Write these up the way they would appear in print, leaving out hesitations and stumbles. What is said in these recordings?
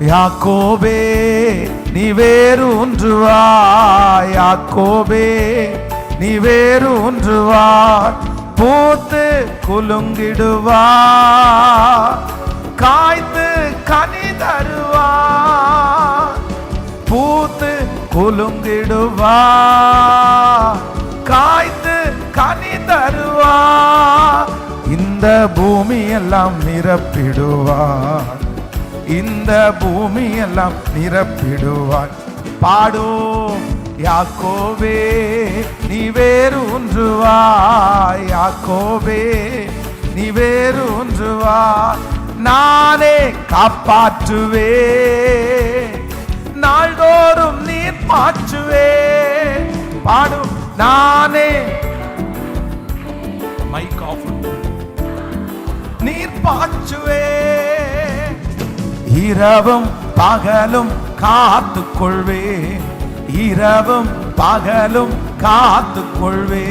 யாக்கோபே நீ வேரூன்றுவாய், யாக்கோபே நீ வேரூன்றுவாய், பூத்து குலுங்கிடுவாய், காய்த்து கனி தருவாய், பூத்து குலுங்கிடுவாய், காய்த்து கனி தருவாய், இந்த பூமி எல்லாம் நிரப்பிடுவார், இந்த பூமி எல்லாம் நிரப்பிடுவார். பாடும் யாக்கோபே நீ வேரூன்றுவாய், யாக்கோபே நீ வேரூன்றுவாய், நானே காப்பாற்றுவே, நாள்தோறும் நீர் பாய்ச்சுவே. பாடும் நானே மைக் ஆஃப் நீர் பாய்ச்சுவே, இரவும் பகலும் காத்து கொள்வே, இரவும் பகலும் காத்து கொள்வே,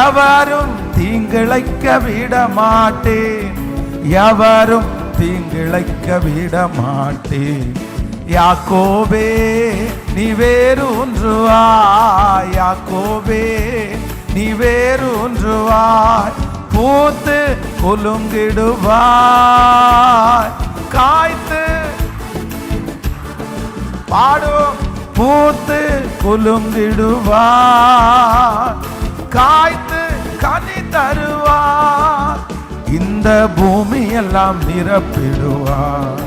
எவரும் தீங்கிழைக்க விட மாட்டேன், எவரும் தீங்கிழைக்க விட மாட்டேன். யாக்கோபே நீ வேரூன்றுவாய், யாக்கோபே நீ வேரூன்றுவாய், பூத்து குலுங்கிடுவாய், காய்த்து பாடும் பூத்து குலுங்கிடுவாய், காய்த்து கனி தருவாய், இந்த பூமி எல்லாம் நிரப்பிடுவார்,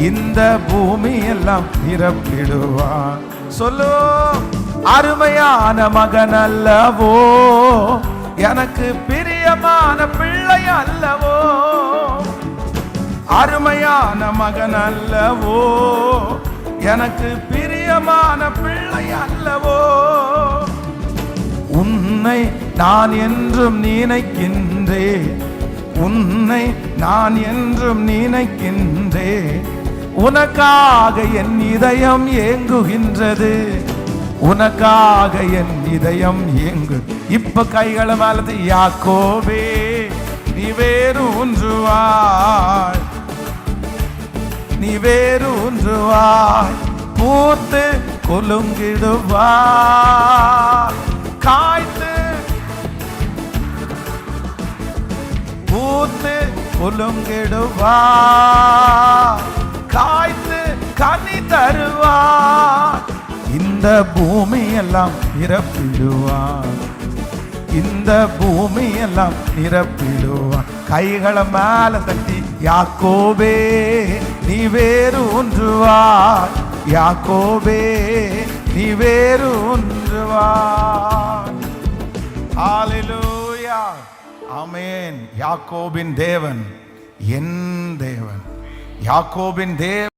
இந்த பூமி எல்லாம் நிரப்பிடுவார். சொல்லு அருமையான மகன் அல்லவோ, எனக்கு பிரியமான பிள்ளை அல்லவோ, அருமையான மகன் அல்லவோ, எனக்கு பிரியமான பிள்ளை அல்லவோ, உன்னை நான் என்றும் நினைக்கின்றேன், உன்னை நான் என்றும் நினைக்கின்றேன், உனக்காக என் இதயம் ஏங்குகின்றது, உனக்காக என் இதயம் ஏங்கு. இப்ப கைகளை மேலது யாக்கோபே நீ வேரூன்றுவாய், நீ வேரூன்றுவாய், பூத்து குலுங்கிடுவாய், காய்த்து பூத்து குலுங்கிடுவாய், காய்த்து கனி தருவாய், இந்த பூமி எல்லாம் நிரப்பிடுவார், இந்த பூமி எல்லாம் நிரப்பிடுவார். கைகளை மேல தட்டி யாக்கோபே நீ வேரூன்றுவாய், யாக்கோபே நீ வேரூன்றுவாய். ஹல்லேலூயா, ஆமென். யாக்கோபின் தேவன் என் தேவன், யாக்கோபின் தேவன்.